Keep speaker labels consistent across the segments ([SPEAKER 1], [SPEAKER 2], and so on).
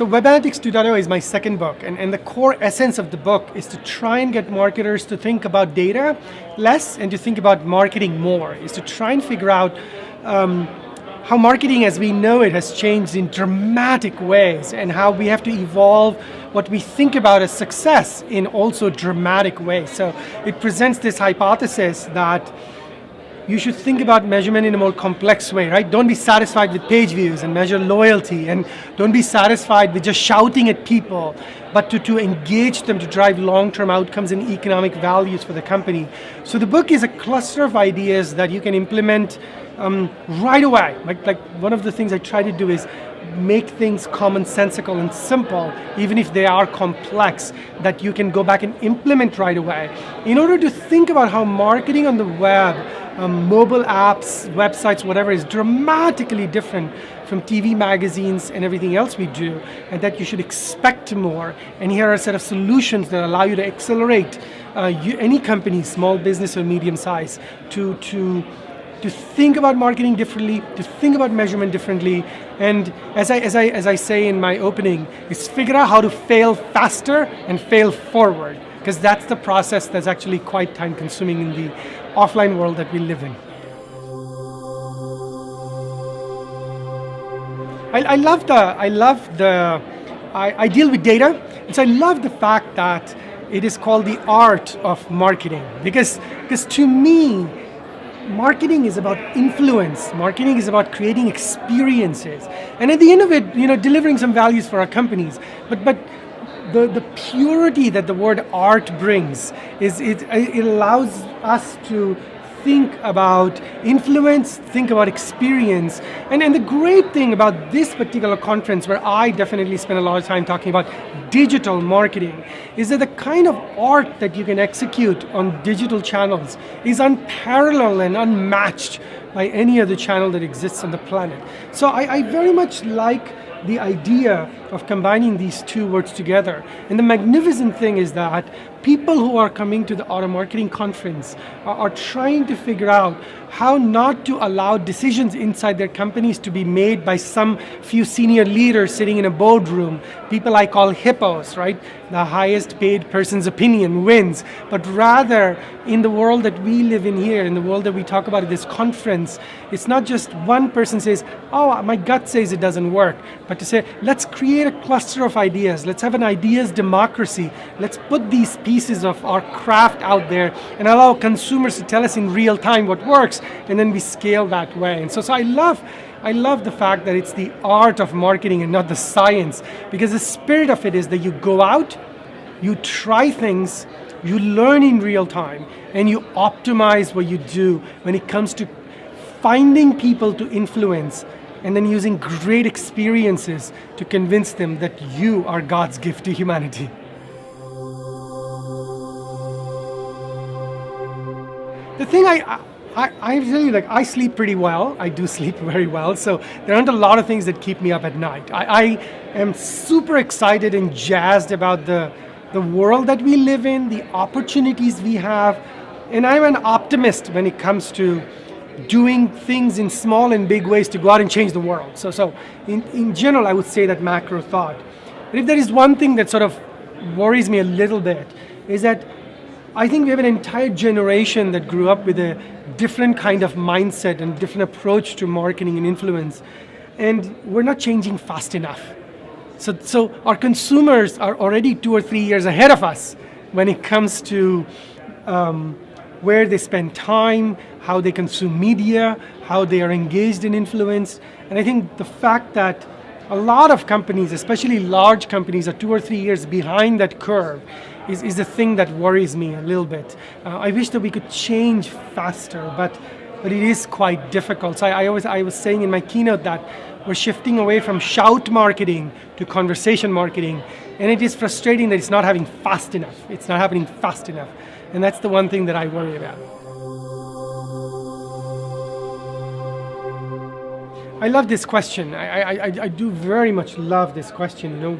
[SPEAKER 1] So Web Analytics 2.0 is my second book, and the core essence of the book is to try and get marketers to think about data less and to think about marketing more, is to try and figure out how marketing as we know it has changed in dramatic ways and how we have to evolve what we think about as success in also dramatic ways. So it presents this hypothesis that you should think about measurement in a more complex way, right? Don't be satisfied with page views and measure loyalty, and don't be satisfied with just shouting at people, but to engage them to drive long-term outcomes and economic values for the company. So the book is a cluster of ideas that you can implement right away. Like one of the things I try to do is make things commonsensical and simple, even if they are complex, that you can go back and implement right away. In order to think about how marketing on the web, mobile apps, websites, whatever, is dramatically different from TV magazines and everything else we do, and that you should expect more. And here are a set of solutions that allow you to accelerate any company, small business or medium size, to think about marketing differently, to think about measurement differently, and as I say in my opening, is figure out how to fail faster and fail forward, because that's the process that's actually quite time consuming in the offline world that we live in. I deal with data, and so I love the fact that it is called the art of marketing, because to me, marketing is about influence. Marketing is about creating experiences, and at the end of it, delivering some values for our companies. But the purity that the word art brings is it allows us to think about influence, think about experience. And the great thing about this particular conference, where I definitely spend a lot of time talking about digital marketing, is that the kind of art that you can execute on digital channels is unparalleled and unmatched by any other channel that exists on the planet. So I very much like the idea of combining these two words together. And the magnificent thing is that people who are coming to the Auto Marketing Conference are trying to figure out how not to allow decisions inside their companies to be made by some few senior leaders sitting in a boardroom, people I call hippos, right? The highest paid person's opinion wins. But rather, in the world that we live in here, in the world that we talk about at this conference, it's not just one person says, oh, my gut says it doesn't work, but to say, let's create a cluster of ideas, let's have an ideas democracy, let's put these pieces of our craft out there and allow consumers to tell us in real time what works, and then we scale that way. And so I love the fact that it's the art of marketing and not the science, because the spirit of it is that you go out, you try things, you learn in real time, and you optimize what you do when it comes to finding people to influence, and then using great experiences to convince them that you are God's gift to humanity. The thing I really like, I sleep pretty well. I do sleep very well, so there aren't a lot of things that keep me up at night. I am super excited and jazzed about the world that we live in, the opportunities we have, and I'm an optimist when it comes to doing things in small and big ways to go out and change the world. So in general, I would say that macro thought. But if there is one thing that sort of worries me a little bit, is that I think we have an entire generation that grew up with a different kind of mindset and different approach to marketing and influence, and we're not changing fast enough. So our consumers are already 2 or 3 years ahead of us when it comes to where they spend time, how they consume media, how they are engaged in influence. And I think the fact that a lot of companies, especially large companies, are 2 or 3 years behind that curve is the thing that worries me a little bit. I wish that we could change faster, but it is quite difficult. So I was saying in my keynote that we're shifting away from shout marketing to conversation marketing, and it is frustrating that it's not happening fast enough. It's not happening fast enough, and that's the one thing that I worry about. I love this question. I do very much love this question.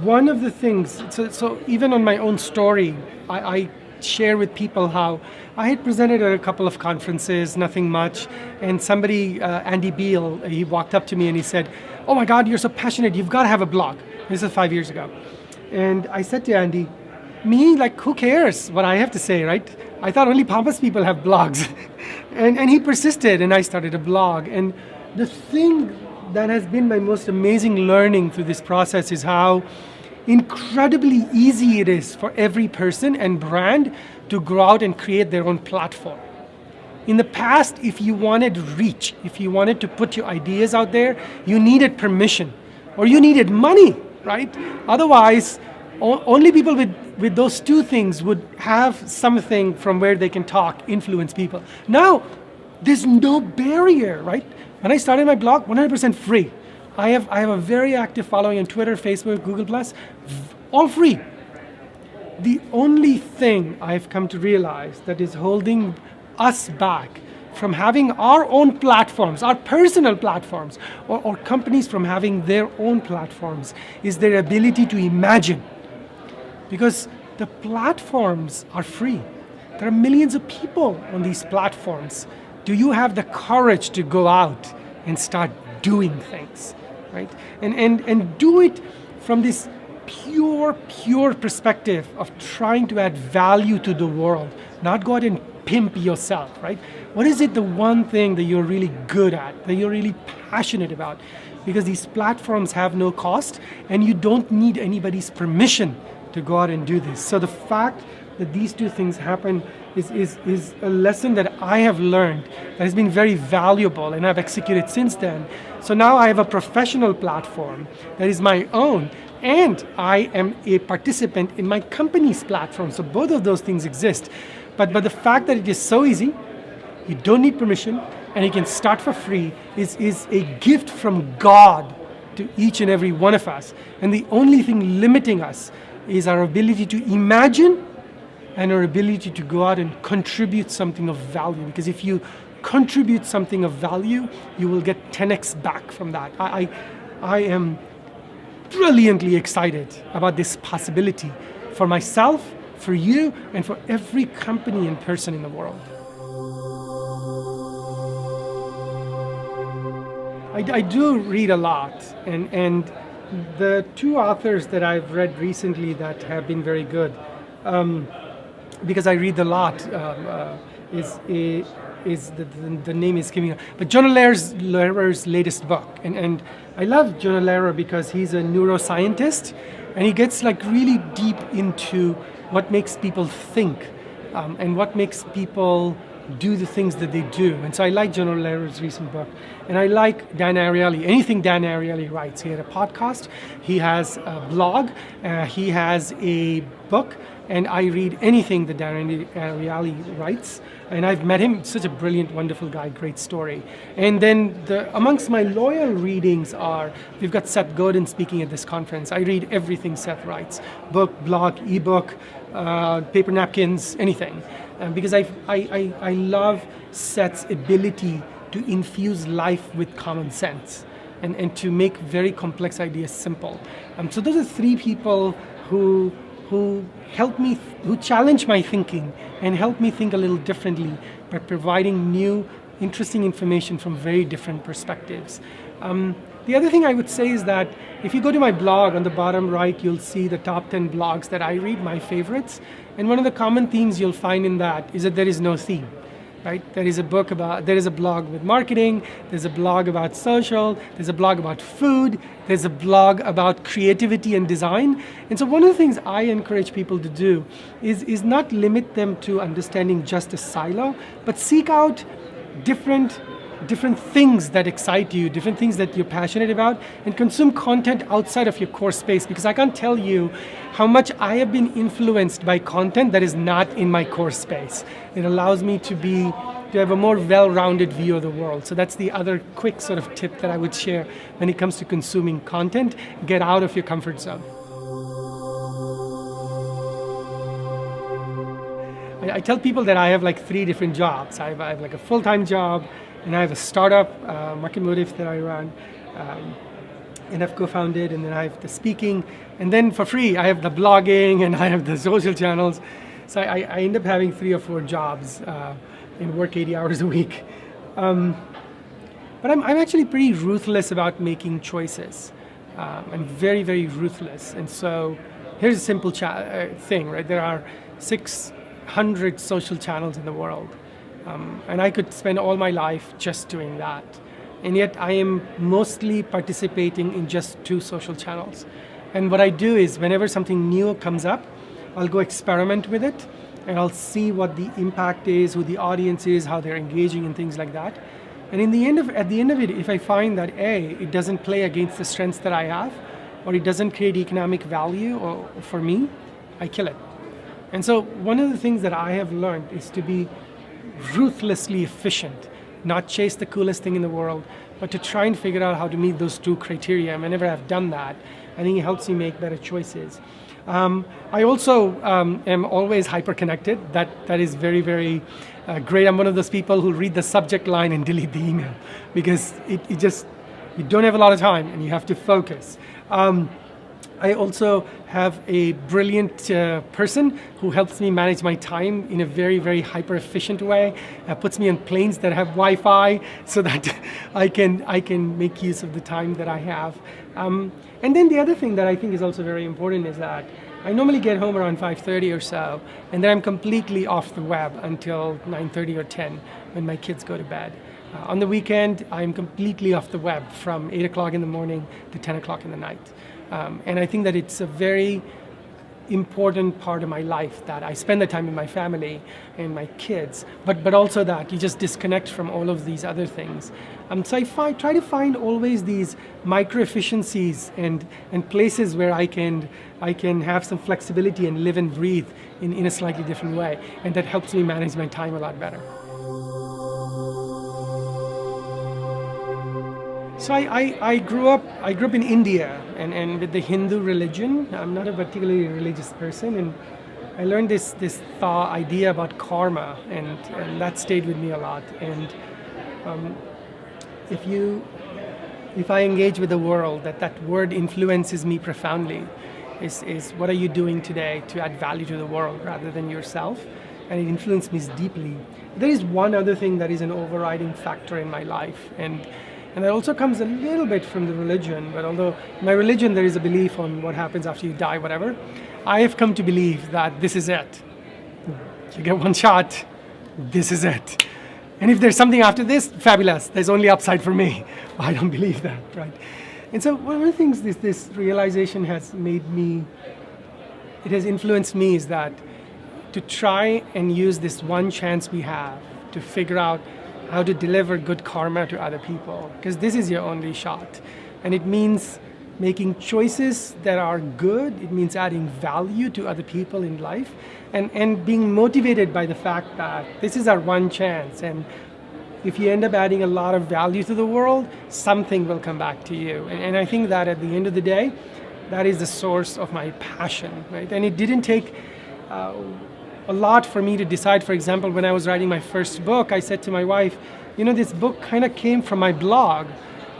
[SPEAKER 1] One of the things, so even on my own story, I share with people how I had presented at a couple of conferences, nothing much, and somebody, Andy Beal, he walked up to me and he said, "Oh my God, you're so passionate, you've got to have a blog." This is 5 years ago. And I said to Andy, me, like, who cares what I have to say, right? I thought only pompous people have blogs. and he persisted, and I started a blog. And the thing that has been my most amazing learning through this process is how incredibly easy it is for every person and brand to go out and create their own platform. In the past, if you wanted reach, if you wanted to put your ideas out there, you needed permission or you needed money, right? Otherwise, only people with those two things would have something from where they can talk, influence people. Now, there's no barrier, right? When I started my blog, 100% free. I have a very active following on Twitter, Facebook, Google+, all free. The only thing I've come to realize that is holding us back from having our own platforms, our personal platforms, or companies from having their own platforms, is their ability to imagine. Because the platforms are free. There are millions of people on these platforms. Do you have the courage to go out and start doing things, right? And do it from this pure perspective of trying to add value to the world, not go out and pimp yourself, right? What is it, the one thing that you're really good at, that you're really passionate about? Because these platforms have no cost and you don't need anybody's permission to go out and do this. So the fact that these two things happen is a lesson that I have learned that has been very valuable and I've executed since then. So now I have a professional platform that is my own, and I am a participant in my company's platform. So both of those things exist. But the fact that it is so easy, you don't need permission, and you can start for free is a gift from God to each and every one of us. And the only thing limiting us is our ability to imagine and our ability to go out and contribute something of value. Because if you contribute something of value, you will get 10x back from that. I am brilliantly excited about this possibility for myself, for you, and for every company and person in the world. I do read a lot, and the two authors that I've read recently that have been very good, because I read a lot, is the name is coming up. But Jonah Lehrer's latest book, and I love Jonah Lehrer because he's a neuroscientist, and he gets like really deep into what makes people think, and what makes people do the things that they do. And so I like Jonah Lehrer's recent book. And I like Dan Ariely, anything Dan Ariely writes. He had a podcast, he has a blog, he has a book, and I read anything that Dan Ariely writes. And I've met him, such a brilliant, wonderful guy, great story. And then amongst my loyal readings are, we've got Seth Godin speaking at this conference. I read everything Seth writes, book, blog, ebook, paper napkins, anything. Because I love Seth's ability to infuse life with common sense and to make very complex ideas simple. So those are three people who help me, who challenge my thinking and help me think a little differently by providing new, interesting information from very different perspectives. The other thing I would say is that if you go to my blog, on the bottom right, you'll see the top 10 blogs that I read, my favorites. And one of the common themes you'll find in that is that there is no theme, right? There is a blog with marketing, there's a blog about social, there's a blog about food, there's a blog about creativity and design. And so one of the things I encourage people to do is not limit them to understanding just a silo, but seek out different things that excite you, different things that you're passionate about, and consume content outside of your core space. Because I can't tell you how much I have been influenced by content that is not in my core space. It allows me to have a more well-rounded view of the world. So that's the other quick sort of tip that I would share when it comes to consuming content. Get out of your comfort zone. I tell people that I have like 3 different jobs. I have like a full-time job, and I have a startup, Market Motive, that I run, and I've co-founded, and then I have the speaking, and then for free, I have the blogging, and I have the social channels. So I end up having 3 or 4 jobs and work 80 hours a week. But I'm actually pretty ruthless about making choices. I'm very, very ruthless. And so here's a simple thing, right? There are 600 social channels in the world. And I could spend all my life just doing that. And yet I am mostly participating in just 2 social channels. And what I do is whenever something new comes up, I'll go experiment with it, and I'll see what the impact is, who the audience is, how they're engaging and things like that. And at the end of it, if I find that it doesn't play against the strengths that I have, or it doesn't create economic value for me, I kill it. And so one of the things that I have learned is to be ruthlessly efficient, not chase the coolest thing in the world, but to try and figure out how to meet those 2 criteria. And whenever I've done that, I think it helps me make better choices. I also am always hyper-connected. That is very, very great. I'm one of those people who read the subject line and delete the email because you don't have a lot of time and you have to focus. I also have a brilliant person who helps me manage my time in a very, very hyper-efficient way. Puts me on planes that have Wi-Fi so that I can make use of the time that I have. And then the other thing that I think is also very important is that I normally get home around 5:30 or so, and then I'm completely off the web until 9:30 or 10 when my kids go to bed. On the weekend, I'm completely off the web from 8 o'clock in the morning to 10 o'clock in the night. And I think that it's a very important part of my life that I spend the time with my family and my kids, but also that you just disconnect from all of these other things. So I try to find always these micro efficiencies and places where I can have some flexibility and live and breathe in a slightly different way, and that helps me manage my time a lot better. So I grew up in India and with the Hindu religion. I'm not a particularly religious person, and I learned this thought idea about karma, and that stayed with me a lot. And if I engage with the world, that word influences me profoundly. Is what are you doing today to add value to the world rather than yourself? And it influenced me deeply. There is one other thing that is an overriding factor in my life, and that also comes a little bit from the religion, but although in my religion there is a belief on what happens after you die, whatever, I have come to believe that this is it. You get one shot, this is it. And if there's something after this, fabulous, there's only upside for me. I don't believe that, right? And so one of the things this realization has influenced me is that to try and use this one chance we have to figure out how to deliver good karma to other people, because this is your only shot. And it means making choices that are good, it means adding value to other people in life, and being motivated by the fact that this is our one chance, and if you end up adding a lot of value to the world, something will come back to you. And I think that at the end of the day, that is the source of my passion, right? And it didn't take a lot for me to decide. For example, when I was writing my first book, I said to my wife, this book kind of came from my blog,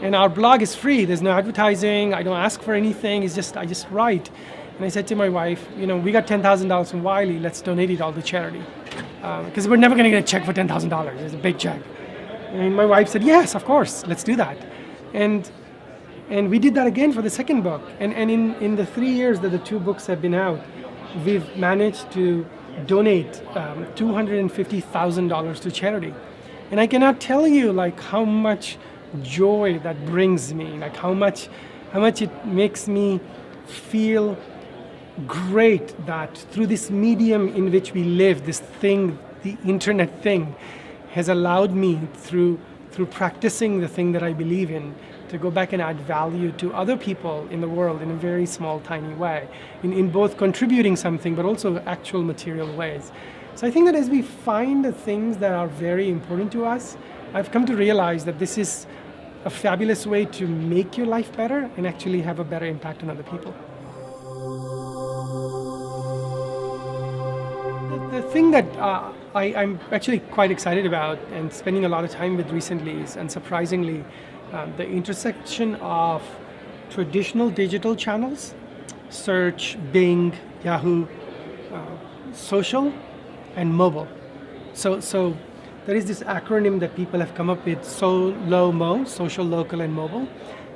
[SPEAKER 1] and our blog is free. There's no advertising. I don't ask for anything. I just write. And I said to my wife, we got $10,000 from Wiley. Let's donate it all to charity, because we're never going to get a check for $10,000. It's a big check. And my wife said, yes, of course, let's do that. And we did that again for the second book. And in the 3 years that the 2 books have been out, we've managed to donate $250,000 to charity. And I cannot tell you how much joy that brings me, how much it makes me feel great that through this medium in which we live, this thing, the internet thing, has allowed me through practicing the thing that I believe in to go back and add value to other people in the world in a very small, tiny way, in both contributing something but also actual material ways. So I think that as we find the things that are very important to us, I've come to realize that this is a fabulous way to make your life better and actually have a better impact on other people. The thing that I'm actually quite excited about and spending a lot of time with recently is, unsurprisingly, the intersection of traditional digital channels, search, Bing, Yahoo, social, and mobile. So there is this acronym that people have come up with, SOLO-MO, social, local, and mobile.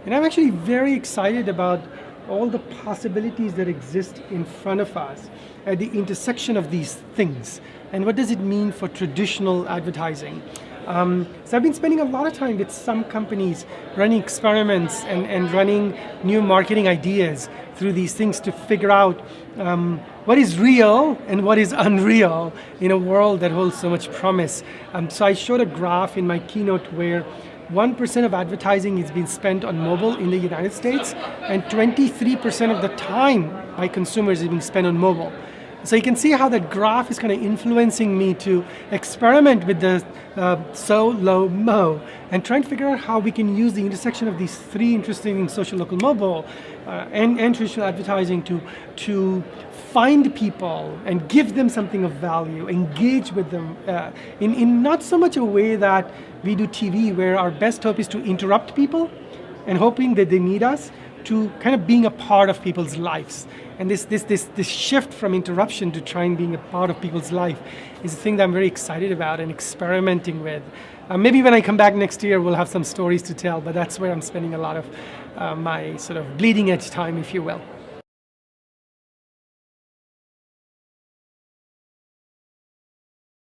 [SPEAKER 1] And I'm actually very excited about all the possibilities that exist in front of us at the intersection of these things. And what does it mean for traditional advertising? So I've been spending a lot of time with some companies running experiments and running new marketing ideas through these things to figure out what is real and what is unreal in a world that holds so much promise. So I showed a graph in my keynote where 1% of advertising is being spent on mobile in the United States, and 23% of the time by consumers is being spent on mobile. So you can see how that graph is kind of influencing me to experiment with the SOLO-MO and try and figure out how we can use the intersection of these three interesting things, social, local, mobile, and traditional advertising to find people and give them something of value, engage with them in not so much a way that we do TV, where our best hope is to interrupt people and hoping that they need us, to kind of being a part of people's lives. And this shift from interruption to trying being a part of people's life is a thing that I'm very excited about and experimenting with. Maybe when I come back next year, we'll have some stories to tell, but that's where I'm spending a lot of my sort of bleeding edge time, if you will.